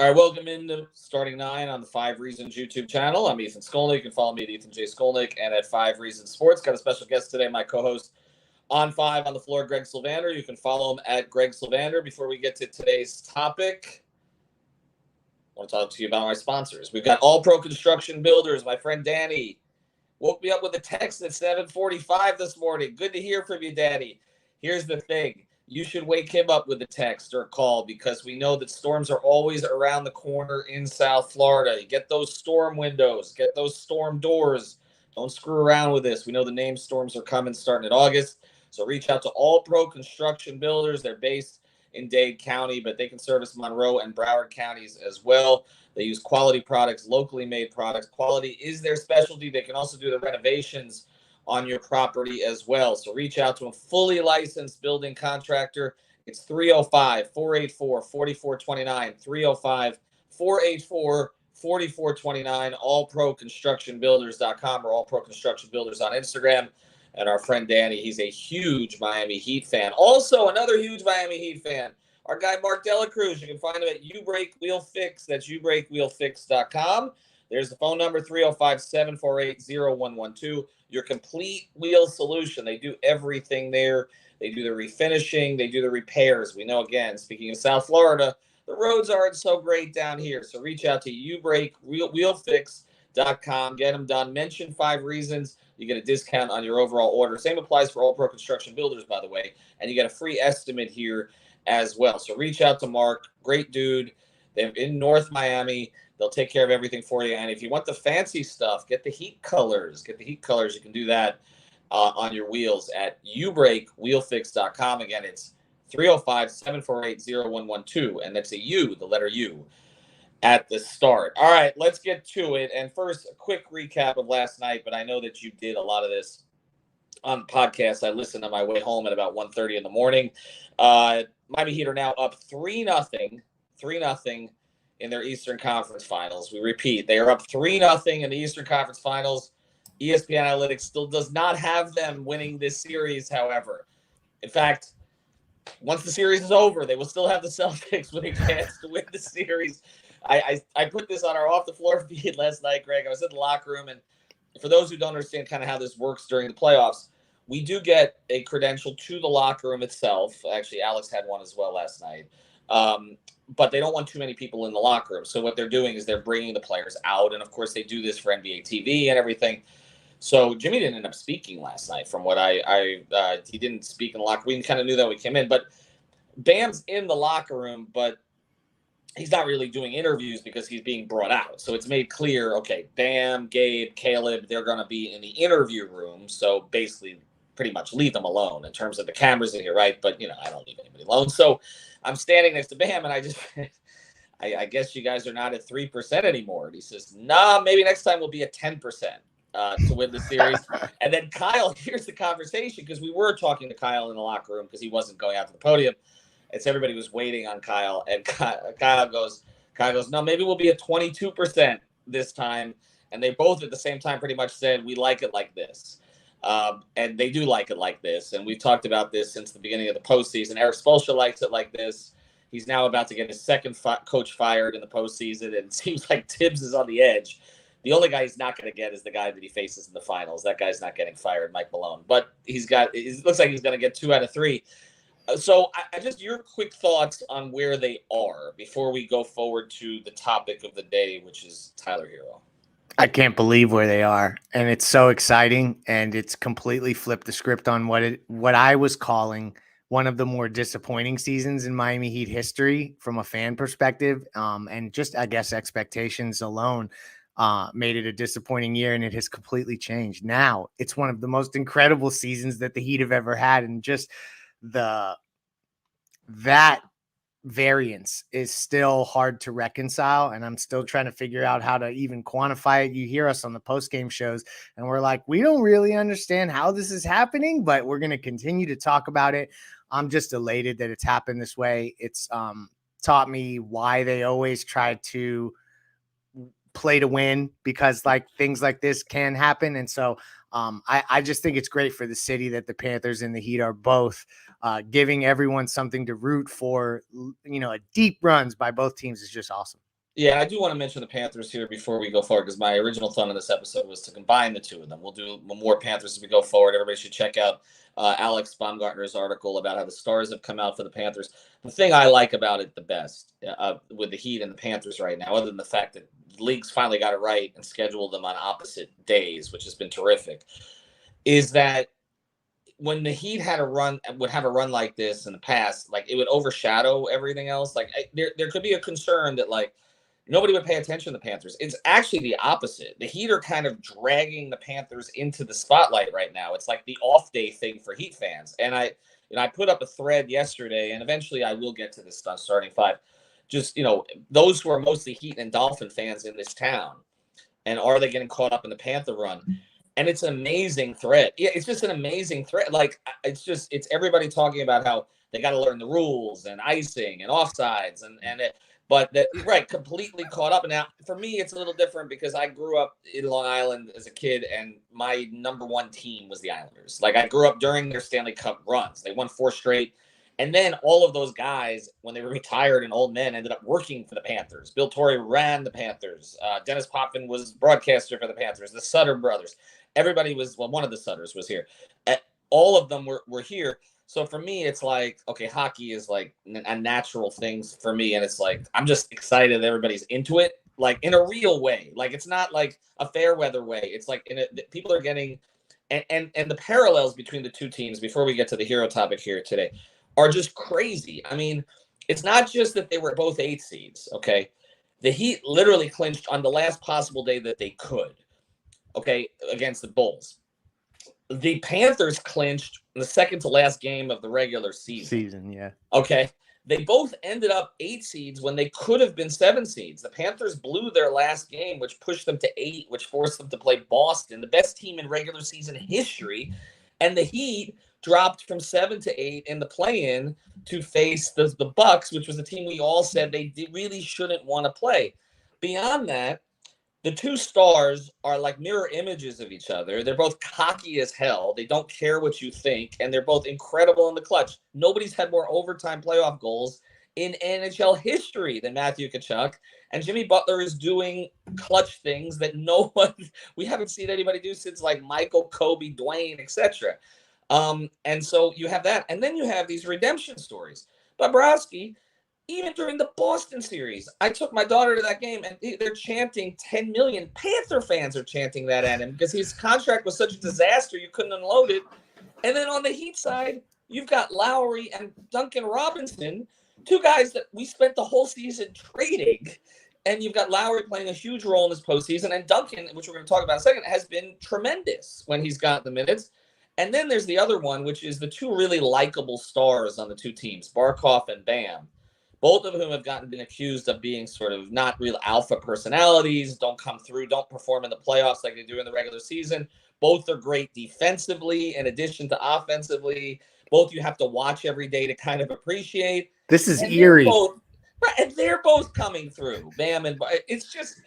All right, welcome into Starting Nine on the 5 Reasons YouTube channel. I'm Ethan Skolnick. You can follow me at Ethan J. Skolnick and at 5 Reasons Sports. Got a special guest today, my co-host on 5 on the floor, Greg Sylvander. You can follow him at Greg Sylvander. Before we get to today's topic, I want to talk to you about my sponsors. We've got All Pro Construction Builders. My friend Danny woke me up with a text at 7:45 this morning. Good to hear from you, Danny. Here's the thing. You should wake him up with a text or a call because we know that storms are always around the corner in South Florida. You get those storm windows, get those storm doors. Don't screw around with this. We know the name storms are coming starting in August. So reach out to All Pro Construction Builders. They're based in Dade County, but they can service Monroe and Broward counties as well. They use quality products, locally made products. Quality is their specialty. They can also do the renovations on your property as well. So reach out to a fully licensed building contractor. It's 305-484-4429, 305-484-4429, allproconstructionbuilders.com or All Pro Construction Builders on Instagram. And our friend Danny, he's a huge Miami Heat fan. Also, another huge Miami Heat fan, our guy Mark Delacruz. You can find him at ubreakwheelfix. That's ubreakwheelfix.com. There's the phone number, 305-748-0112. Your complete wheel solution. They do everything there. They do the refinishing. They do the repairs. We know, again, speaking of South Florida, the roads aren't so great down here. So reach out to ubreakwheelfix.com. Get them done. Mention 5 Reasons. You get a discount on your overall order. Same applies for All Pro Construction Builders, by the way. And you get a free estimate here as well. So reach out to Mark. Great dude. They're in North Miami. They'll take care of everything for you. And if you want the fancy stuff, get the heat colors. Get the heat colors. You can do that on your wheels at ubreakwheelfix.com. Again, it's 305-748-0112. And that's a U, the letter U, at the start. All right, let's get to it. And first, a quick recap of last night. But I know that you did a lot of this on podcasts. I listened on my way home at about 1:30 in the morning. Miami Heat are now up 3-0. 3-0. In their Eastern Conference Finals. We repeat, they are up 3-0 in the Eastern Conference Finals. ESPN Analytics still does not have them winning this series, however. In fact, once the series is over, they will still have the Celtics with a chance to win the series. I put this on our off-the-floor feed last night, Greg. I was in the locker room, and for those who don't understand kind of how this works during the playoffs, we do get a credential to the locker room itself. Actually, Alex had one as well last night. But they don't want too many people in the locker room. So what they're doing is they're bringing the players out. And, of course, they do this for NBA TV and everything. So Jimmy didn't end up speaking last night from what he didn't speak in the locker room. We kind of knew that when we came in. But Bam's in the locker room, but he's not really doing interviews because he's being brought out. So it's made clear, okay, Bam, Gabe, Caleb, they're going to be in the interview room. So basically pretty much leave them alone in terms of the cameras in here, right? But, I don't leave anybody alone. So I'm standing next to Bam, and I guess you guys are not at 3% anymore. And he says, nah, maybe next time we'll be at 10% to win the series. And then Kyle hears the conversation because we were talking to Kyle in the locker room because he wasn't going out to the podium. And so everybody was waiting on Kyle. And Kyle goes, no, maybe we'll be at 22% this time. And they both at the same time pretty much said, we like it like this. And they do like it like this. And we've talked about this since the beginning of the postseason. Eric Spoelstra likes it like this. He's now about to get his second coach fired in the postseason. And it seems like Tibbs is on the edge. The only guy he's not going to get is the guy that he faces in the finals. That guy's not getting fired, Mike Malone. But it looks like he's going to get 2 out of 3. So I just your quick thoughts on where they are before we go forward to the topic of the day, which is Tyler Herro. I can't believe where they are, and it's so exciting, and it's completely flipped the script on what I was calling one of the more disappointing seasons in Miami Heat history from a fan perspective, and just, I guess, expectations alone made it a disappointing year, and it has completely changed. Now, it's one of the most incredible seasons that the Heat have ever had, and just that variance is still hard to reconcile, and I'm still trying to figure out how to even quantify it. You hear us on the post-game shows and we're like, we don't really understand how this is happening, but we're going to continue to talk about it. I'm just elated that it's happened this way. It's taught me why they always try to play to win, because things like this can happen. And so I just think it's great for the city that the Panthers and the Heat are both giving everyone something to root for. A deep runs by both teams is just awesome. Yeah, I do want to mention the Panthers here before we go forward, because my original thought on this episode was to combine the two of them. We'll do more Panthers as we go forward. Everybody should check out Alex Baumgartner's article about how the stars have come out for the Panthers. The thing I like about it the best with the Heat and the Panthers right now, other than the fact that the league's finally got it right and scheduled them on opposite days, which has been terrific, is that when the Heat would have a run like this in the past, like it would overshadow everything else. Like there could be a concern that like nobody would pay attention to the Panthers. It's actually the opposite. The Heat are kind of dragging the Panthers into the spotlight right now. It's like the off day thing for Heat fans. And I put up a thread yesterday, and eventually I will get to this stuff starting five. Just, those who are mostly Heat and Dolphin fans in this town, and are they getting caught up in the Panther run? And it's an amazing thread. Yeah, it's just an amazing thread. Like, it's everybody talking about how they got to learn the rules and icing and offsides but that, right, completely caught up. And now for me, it's a little different because I grew up in Long Island as a kid, and my number one team was the Islanders. Like, I grew up during their Stanley Cup runs. They won 4 straight. And then all of those guys, when they were retired and old men, ended up working for the Panthers. Bill Torrey ran the Panthers. Dennis Potvin was broadcaster for the Panthers. The Sutter brothers. Everybody was, well, one of the Sutters was here. All of them were here. So for me, it's like, okay, hockey is like a natural thing for me. And it's like, I'm just excited that everybody's into it, like in a real way. Like, it's not like a fair weather way. It's like people are getting, and the parallels between the two teams, before we get to the Herro topic here today, are just crazy. I mean, it's not just that they were both 8 seeds, okay? The Heat literally clinched on the last possible day that they could, okay, against the Bulls. The Panthers clinched in the second to last game of the regular season. Yeah. Okay. They both ended up 8 seeds when they could have been 7 seeds. The Panthers blew their last game, which pushed them to 8, which forced them to play Boston, the best team in regular season history. And the Heat dropped from 7 to 8 in the play-in to face the Bucks, which was a team we all said they really shouldn't want to play. Beyond that, the two stars are like mirror images of each other. They're both cocky as hell. They don't care what you think, and they're both incredible in the clutch. Nobody's had more overtime playoff goals in NHL history than Matthew Tkachuk, and Jimmy Butler is doing clutch things that we haven't seen anybody do since like Michael, Kobe, Dwayne, etc. And so you have that, and then you have these redemption stories. Bobrovsky, even during the Boston series, I took my daughter to that game, and they're chanting 10 million. Panther fans are chanting that at him because his contract was such a disaster, you couldn't unload it. And then on the Heat side, you've got Lowry and Duncan Robinson, 2 guys that we spent the whole season trading. And you've got Lowry playing a huge role in this postseason. And Duncan, which we're going to talk about in a second, has been tremendous when he's got the minutes. And then there's the other one, which is the 2 really likable stars on the 2 teams, Barkov and Bam. Both of whom have been accused of being sort of not real alpha personalities, don't come through, don't perform in the playoffs like they do in the regular season. Both are great defensively in addition to offensively. Both you have to watch every day to kind of appreciate. This is eerie. And they're both coming through. Bam, and it's just,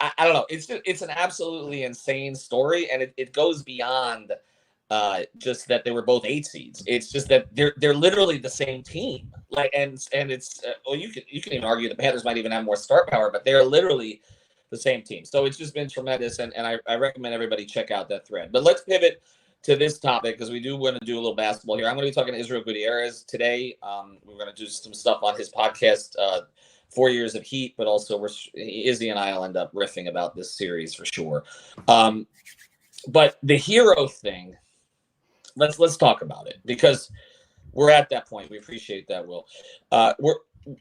I don't know. It's an absolutely insane story, and it goes beyond just that they were both 8 seeds. It's just that they're literally the same team. Like, and it's you can even argue the Panthers might even have more star power, but they're literally the same team. So it's just been tremendous, and I recommend everybody check out that thread. But let's pivot to this topic because we do want to do a little basketball here. I'm going to be talking to Israel Gutierrez today. We're going to do some stuff on his podcast, 4 Years of Heat, but also Izzy and I will end up riffing about this series for sure. But the Herro thing. Let's talk about it because we're at that point. We appreciate that, Will.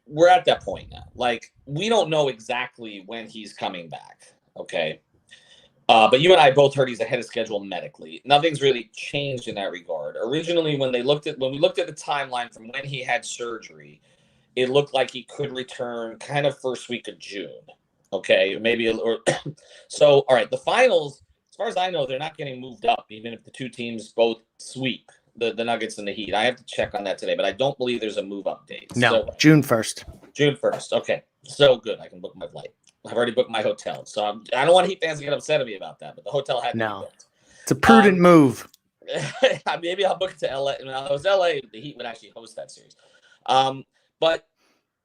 We're at that point now. Like, we don't know exactly when he's coming back. Okay. But you and I both heard he's ahead of schedule medically. Nothing's really changed in that regard. Originally, when we looked at the timeline from when he had surgery, it looked like he could return kind of first week of June. Okay, maybe so. All right, the finals. As far as I know, they're not getting moved up, even if the 2 teams both sweep the Nuggets and the Heat. I have to check on that today, but I don't believe there's a move-up date. No, so, June 1st. June 1st. Okay, so good. I can book my flight. I've already booked my hotel, so I don't want Heat fans to get upset at me about that, but the hotel had to be booked. It's a prudent move. Maybe I'll book it to LA. When I was LA, the Heat would actually host that series. But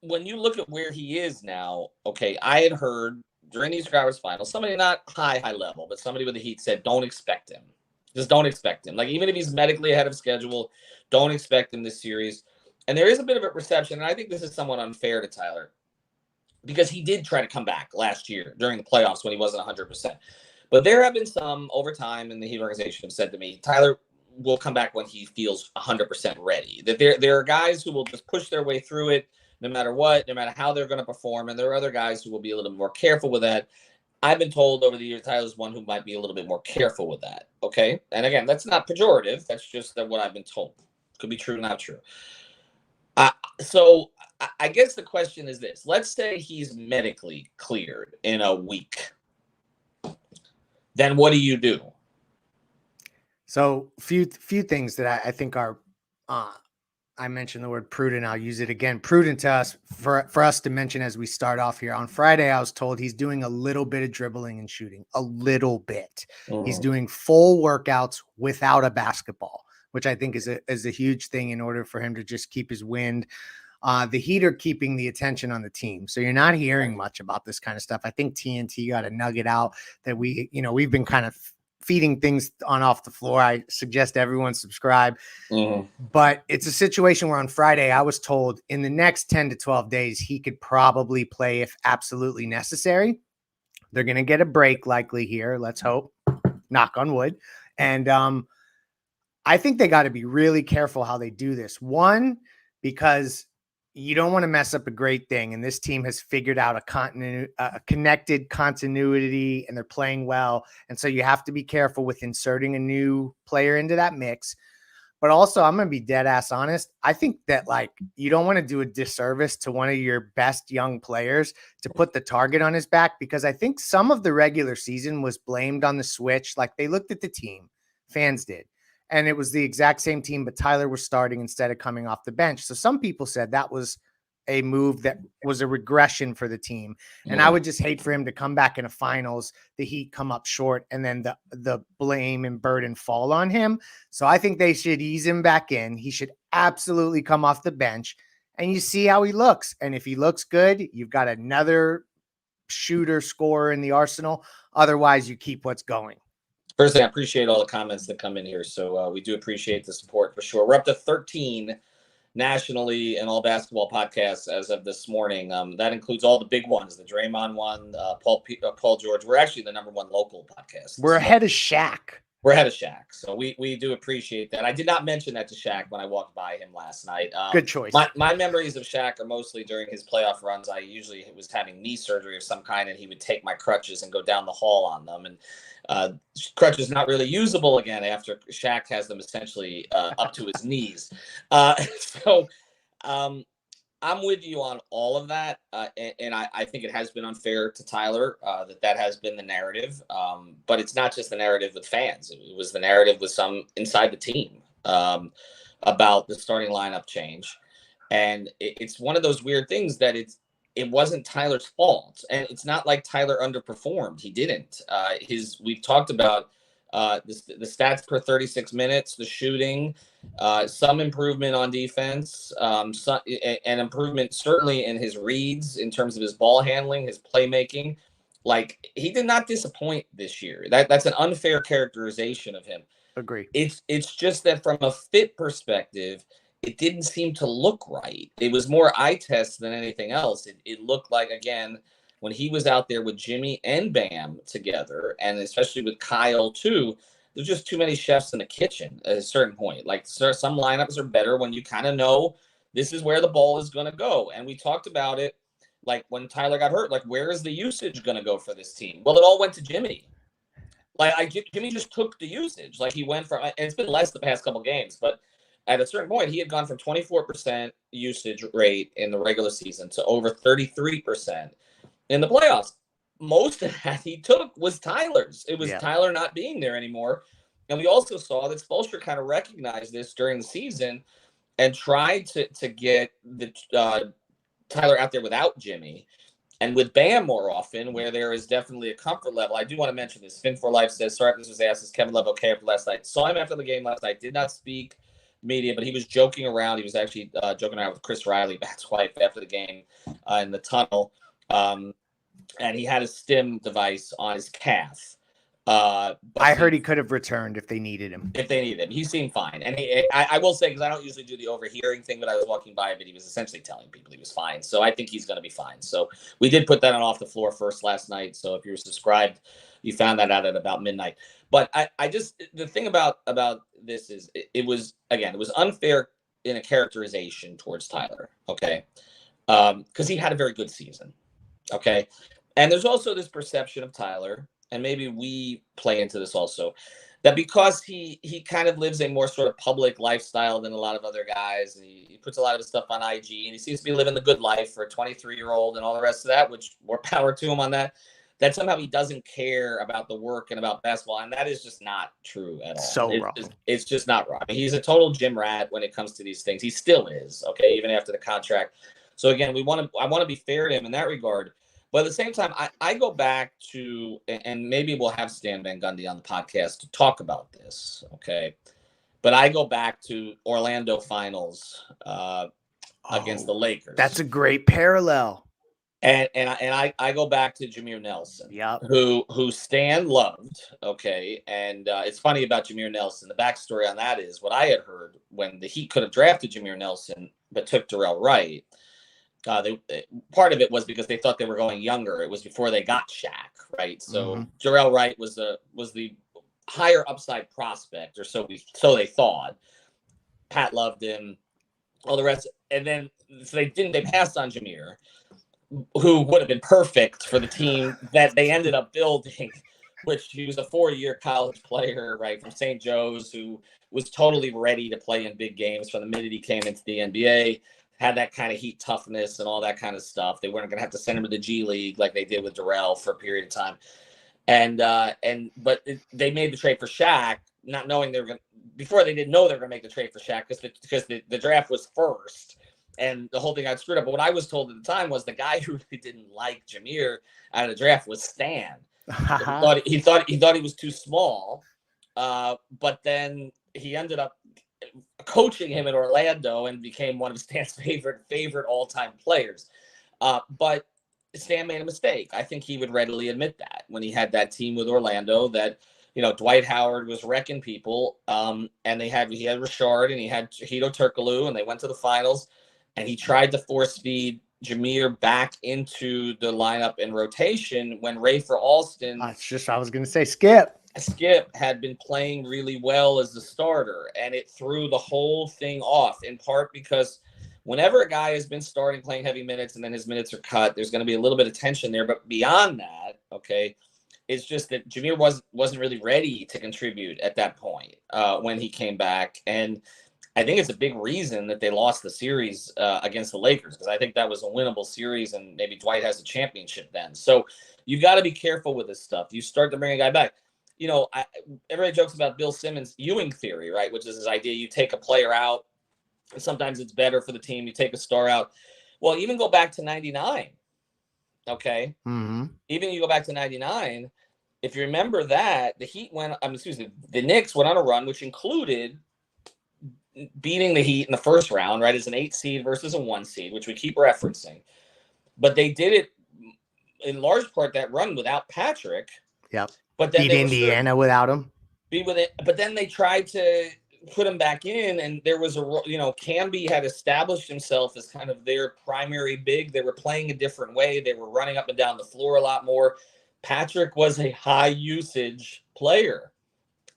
when you look at where he is now, okay, I had heard during these Growers finals, somebody not high level, but somebody with the Heat said, don't expect him. Just don't expect him. Like, even if he's medically ahead of schedule, don't expect him this series. And there is a bit of a perception, and I think this is somewhat unfair to Tyler, because he did try to come back last year during the playoffs when he wasn't 100%. But there have been some over time in the Heat organization have said to me, Tyler will come back when he feels 100% ready. That there are guys who will just push their way through it no matter what, no matter how they're going to perform. And there are other guys who will be a little more careful with that. I've been told over the years, Tyler's one who might be a little bit more careful with that. Okay. And again, that's not pejorative. That's just what I've been told. Could be true, not true. So I guess the question is this. Let's say he's medically cleared in a week. Then what do you do? So few things that I think are, I mentioned the word prudent. I'll use it again. Prudent to us for us to mention as we start off here. On Friday, I was told he's doing a little bit of dribbling and shooting, a little bit. Mm-hmm. He's doing full workouts without a basketball, which I think is a huge thing in order for him to just keep his wind. The Heat are keeping the attention on the team. So you're not hearing much about this kind of stuff. I think TNT got a nugget out that we've been kind of feeding things on off the floor. I suggest everyone subscribe. Mm-hmm. But it's a situation where on Friday, I was told in the next 10 to 12 days, he could probably play if absolutely necessary. They're going to get a break likely here. Let's hope. Knock on wood. And I think they got to be really careful how they do this. One, because you don't want to mess up a great thing. And this team has figured out a connected continuity, and they're playing well. And so you have to be careful with inserting a new player into that mix. But also, I'm going to be dead ass honest. I think that you don't want to do a disservice to one of your best young players to put the target on his back, because I think some of the regular season was blamed on the switch. Like, they looked at the team, fans did. And it was the exact same team, but Tyler was starting instead of coming off the bench. So some people said that was a move that was a regression for the team. And I would just hate for him to come back in a finals, the Heat come up short, and then the blame and burden fall on him. So I think they should ease him back in. He should absolutely come off the bench, and you see how he looks. And if he looks good, you've got another shooter scorer in the arsenal. Otherwise, you keep what's going. Firstly, I appreciate all the comments that come in here. So we do appreciate the support for sure. We're up to 13 nationally in all basketball podcasts as of this morning. That includes all the big ones, the Draymond one, Paul George. We're actually the number one local podcast. We're ahead of Shaq. We're ahead of Shaq. So we do appreciate that. I did not mention that to Shaq when I walked by him last night. Good choice. My memories of Shaq are mostly during his playoff runs. I usually was having knee surgery of some kind, and he would take my crutches and go down the hall on them. And crutches not really usable again after Shaq has them essentially up to his knees. So I'm with you on all of that. And I think it has been unfair to Tyler that has been the narrative. But it's not just the narrative with fans. It was the narrative with some inside the team about the starting lineup change. And it's one of those weird things that it wasn't Tyler's fault. And it's not like Tyler underperformed. He didn't. We've talked about the stats per 36 minutes, the shooting, some improvement on defense, an improvement certainly in his reads in terms of his ball handling, his playmaking. Like, he did not disappoint this year. That's an unfair characterization of him. Agree. It's just that from a fit perspective, it didn't seem to look right. It was more eye test than anything else. It looked like, again, when he was out there with Jimmy and Bam together, and especially with Kyle too, there's just too many chefs in the kitchen at a certain point. Like, some lineups are better when you kind of know this is where the ball is going to go. And we talked about it, like when Tyler got hurt, like, where is the usage going to go for this team? Well, it all went to Jimmy. Jimmy just took the usage. Like, he went from, and it's been less the past couple games, but at a certain point, he had gone from 24% usage rate in the regular season to over 33% in the playoffs. Most of that he took was Tyler's. It was Tyler not being there anymore. And we also saw that Spoelstra kind of recognized this during the season and tried to get the Tyler out there without Jimmy and with Bam more often, where there is definitely a comfort level. I do want to mention this. Fin4Life says, sorry if this was asked, is Kevin Love okay after last night? Saw him after the game last night, did not speak media, but he was joking around. He was actually joking around with Chris Riley, Matt's wife, after the game in the tunnel. And he had a stim device on his calf. But I heard he could have returned if they needed him. If they needed him. He seemed fine. And I will say, because I don't usually do the overhearing thing, but I was walking by, but he was essentially telling people he was fine. So I think he's going to be fine. So we did put that on Off the Floor first last night. So if you're subscribed, you found that out at about midnight. But I just, the thing about this is it was unfair in a characterization towards Tyler. Okay. Because he had a very good season. Okay. And there's also this perception of Tyler, and maybe we play into this also, that because he kind of lives a more sort of public lifestyle than a lot of other guys, and he puts a lot of his stuff on IG, and he seems to be living the good life for a 23-year-old and all the rest of that, which more power to him on that, that somehow he doesn't care about the work and about basketball. And that is just not true at all. So wrong. It's just not wrong. I mean, he's a total gym rat when it comes to these things. He still is, okay, even after the contract. So again, I want to be fair to him in that regard. But at the same time, I go back to, and maybe we'll have Stan Van Gundy on the podcast to talk about this, okay? But I go back to Orlando Finals against the Lakers. That's a great parallel. And I go back to Jameer Nelson, yep, who Stan loved, okay? And it's funny about Jameer Nelson. The backstory on that is what I had heard when the Heat could have drafted Jameer Nelson but took Darrell Wright. Part of it was because they thought they were going younger. It was before they got Shaq, right? So Darrell Wright was the higher upside prospect, or so they thought. Pat loved him, all the rest, and then so they passed on Jameer, who would have been perfect for the team that they ended up building, which he was a 4-year college player, right, from St. Joe's, who was totally ready to play in big games from the minute he came into the NBA. Had that kind of Heat toughness and all that kind of stuff. They weren't going to have to send him to the G League like they did with Darrell for a period of time. But they made the trade for Shaq, not knowing they were going to, before they didn't know they were going to make the trade for Shaq because the draft was first and the whole thing got screwed up. But what I was told at the time was the guy who really didn't like Jameer out of the draft was Stan. he thought he was too small. But then he ended up coaching him in Orlando and became one of Stan's favorite all-time players. But Stan made a mistake. I think he would readily admit that when he had that team with Orlando that, Dwight Howard was wrecking people. And he had Rashard and he had Hito Turkoglu, and they went to the finals, and he tried to force feed Jameer back into the lineup in rotation when Rafer Alston. That's just what I was going to say. Skip had been playing really well as the starter, and it threw the whole thing off, in part because whenever a guy has been starting playing heavy minutes and then his minutes are cut, there's going to be a little bit of tension there. But beyond that, okay, it's just that Jameer wasn't really ready to contribute at that point when he came back. And I think it's a big reason that they lost the series against the Lakers, because I think that was a winnable series, and maybe Dwight has a championship then. So you've got to be careful with this stuff. You start to bring a guy back. Everybody jokes about Bill Simmons' Ewing theory, right? Which is this idea you take a player out, and sometimes it's better for the team. You take a star out. Well, even go back to 99, okay? Even you go back to 99, if you remember that, the Knicks went on a run, which included beating the Heat in the first round, right, as an 8 seed versus a 1 seed, which we keep referencing. But they did it in large part, that run, without Patrick. Yep. But then beat Indiana without him. But then they tried to put him back in, and there was Camby had established himself as kind of their primary big. They were playing a different way. They were running up and down the floor a lot more. Patrick was a high usage player.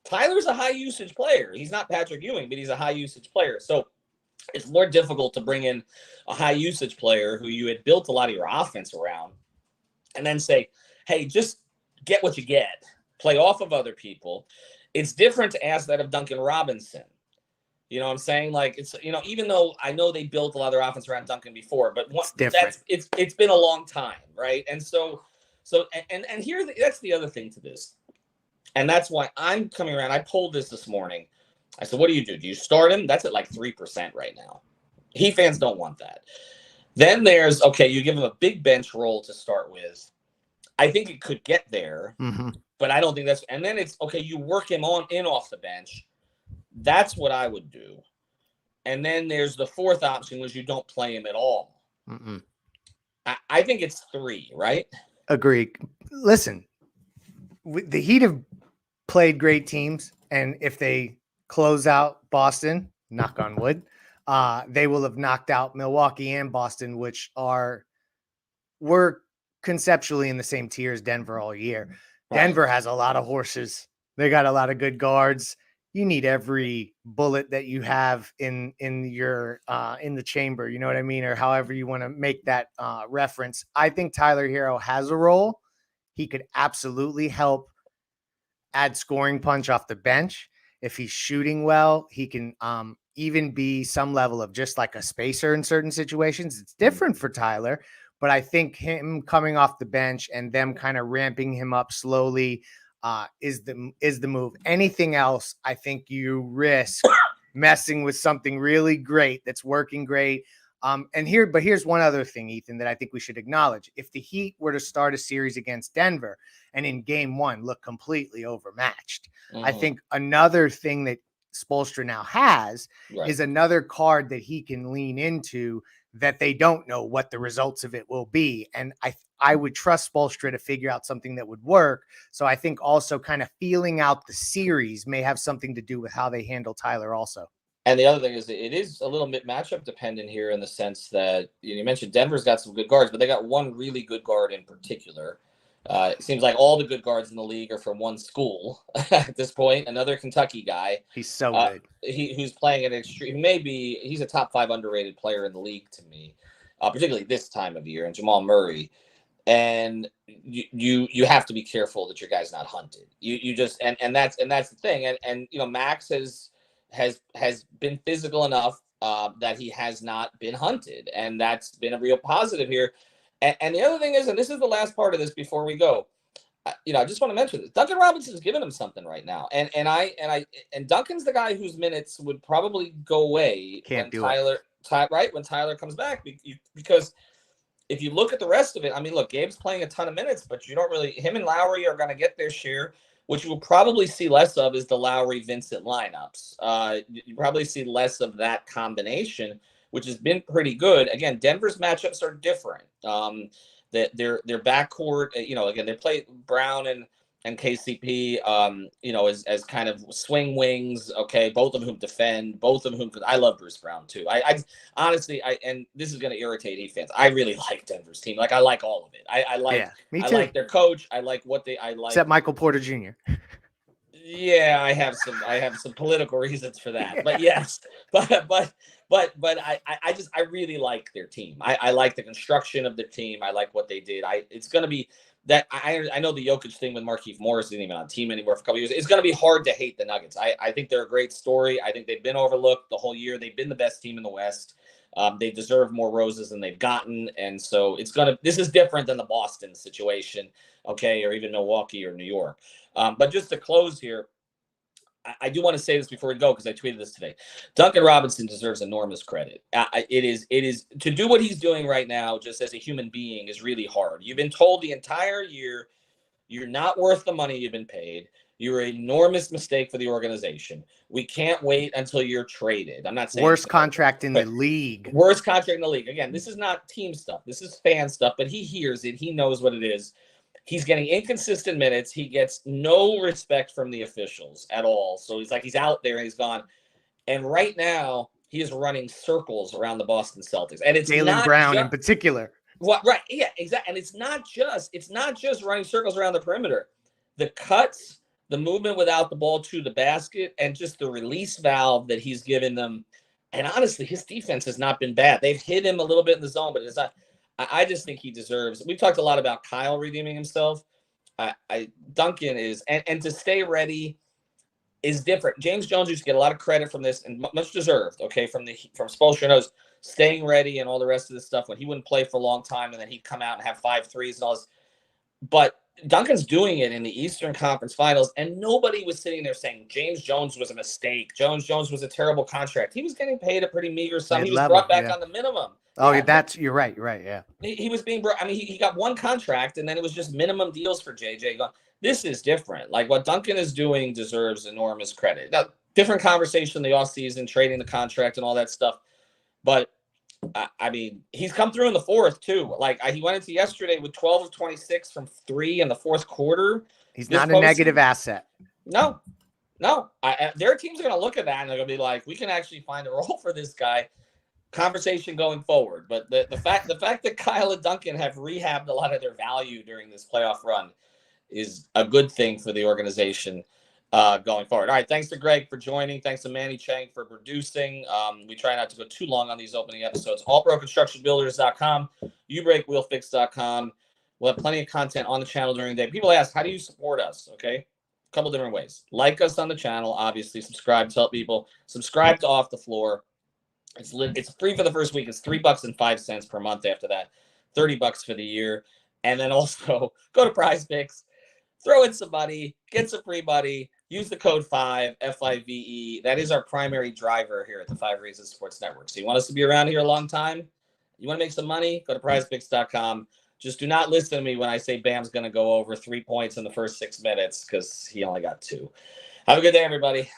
Tyler's a high usage player. He's not Patrick Ewing, but he's a high usage player. So it's more difficult to bring in a high usage player who you had built a lot of your offense around, and then say, hey, just get what you get. Play off of other people. It's different to ask that of Duncan Robinson. You know what I'm saying? Like, it's, even though I know they built a lot of their offense around Duncan before, but it's been a long time, right? And that's the other thing to this. And that's why I'm coming around. I polled this morning. I said, what do? Do you start him? That's at like 3% right now. Heat fans don't want that. Then there's, okay, you give him a big bench role to start with. I think it could get there, but I don't think that's, and then it's, okay, you work him in off the bench. That's what I would do. And then there's the fourth option, which you don't play him at all. Mm-mm. I think it's 3, right? Agree. Listen, the Heat have played great teams, and if they close out Boston, knock on wood, they will have knocked out Milwaukee and Boston, which were conceptually in the same tier as Denver all year. Right. Denver has a lot of horses. They got a lot of good guards. You need every bullet that you have in your in the chamber. You know what I mean, or however you want to make that reference. I think Tyler Herro has a role. He could absolutely help add scoring punch off the bench. If he's shooting well, he can even be some level of just like a spacer in certain situations. It's different for Tyler, but I think him coming off the bench and them kind of ramping him up slowly is the move. Anything else, I think you risk messing with something really great that's working great. But here's one other thing, Ethan, that I think we should acknowledge. If the Heat were to start a series against Denver and in game 1 look completely overmatched, I think another thing that Spoelstra now has is another card that he can lean into that they don't know what the results of it will be. And I would trust Spoelstra to figure out something that would work. So I think also kind of feeling out the series may have something to do with how they handle Tyler also. And the other thing is it is a little bit matchup dependent here in the sense that you mentioned Denver's got some good guards, but they got one really good guard in particular. It seems like all the good guards in the league are from one school at this point. Another Kentucky guy. He's so good. Who's playing at extreme. He's a top 5 underrated player in the league to me, particularly this time of year. And Jamal Murray. And you have to be careful that your guy's not hunted. You just and that's the thing. And Max has been physical enough that he has not been hunted, and that's been a real positive here. And the other thing is, and this is the last part of this before we go, I just want to mention this. Duncan Robinson's giving him something right now, and Duncan's the guy whose minutes would probably go away when Tyler comes back, because if you look at the rest of it, I mean, look, Gabe's playing a ton of minutes, but you don't really. Him and Lowry are going to get their share. What you will probably see less of is the Lowry-Vincent lineups. You probably see less of that combination, which has been pretty good. Again, Denver's matchups are different. Their backcourt, again, they play Brown and KCP, as kind of swing wings. Okay, both of whom defend, both of whom. I love Bruce Brown too. I honestly, and this is going to irritate Heat fans. I really like Denver's team. Like I like all of it. I like their coach. I like what I like. Except Michael Porter Jr. Yeah, I have some political reasons for that. Yeah. But yes, but I really like their team. I like the construction of the team. I like what they did. It's going to be. That I know the Jokic thing with Markieff Morris isn't even on team anymore for a couple years. It's going to be hard to hate the Nuggets. I think they're a great story. I think they've been overlooked the whole year. They've been the best team in the West. They deserve more roses than they've gotten. And so this is different than the Boston situation, okay, or even Milwaukee or New York. But just to close here, I do want to say this before we go because I tweeted this today. Duncan Robinson deserves enormous credit. It is to do what he's doing right now, just as a human being, is really hard. You've been told the entire year you're not worth the money you've been paid. You're an enormous mistake for the organization. We can't wait until you're traded. I'm not saying worst contract in the league. Worst contract in the league. Again, this is not team stuff. This is fan stuff. But he hears it. He knows what it is. He's getting inconsistent minutes. He gets no respect from the officials at all. So he's out there and he's gone. And right now, he is running circles around the Boston Celtics. And it's Jaylen Brown in particular. Right. Yeah, exactly. And it's not just running circles around the perimeter. The cuts, the movement without the ball to the basket, and just the release valve that he's given them. And honestly, his defense has not been bad. They've hit him a little bit in the zone, but it's not. I just think he deserves. We've talked a lot about Kyle redeeming himself. Duncan is, and to stay ready is different. James Jones used to get a lot of credit from this, and much deserved. Okay, from Spoelstra knows staying ready and all the rest of this stuff when he wouldn't play for a long time, and then he'd come out and have 5 threes and all this. But Duncan's doing it in the Eastern Conference Finals, and nobody was sitting there saying James Jones was a mistake. Jones was a terrible contract. He was getting paid a pretty meager sum. He was brought back on the minimum. Oh, yeah, you're right. You're right. Yeah. He was being brought. I mean, he got one contract, and then it was just minimum deals for JJ. This is different. Like what Duncan is doing deserves enormous credit. Now, different conversation in the offseason, trading the contract and all that stuff. But I mean, he's come through in the fourth too. Like he went into yesterday with 12 of 26 from 3 in the fourth quarter. He's not a negative asset. No. Their teams are going to look at that and they're going to be like, we can actually find a role for this guy. Conversation going forward. But the fact that Kyle and Duncan have rehabbed a lot of their value during this playoff run is a good thing for the organization going forward. All right. Thanks to Greg for joining. Thanks to Manny Chang for producing. We try not to go too long on these opening episodes. allproconstructionbuilders.com, ubreakwheelfix.com. We'll have plenty of content on the channel during the day. People ask, how do you support us? Okay. A couple different ways. Like us on the channel, obviously. Subscribe, tell people. Subscribe to Off the Floor. It's free for the first week. It's $3.05 per month after that. $30 for the year. And then also go to Prize Picks. Throw in some money, get some free money, use the code 5, FIVE. That is our primary driver here at the 5 Reasons Sports Network. So you want us to be around here a long time? You want to make some money? Go to prizepicks.com. Just do not listen to me when I say Bam's going to go over 3 points in the first 6 minutes because he only got 2. Have a good day, everybody.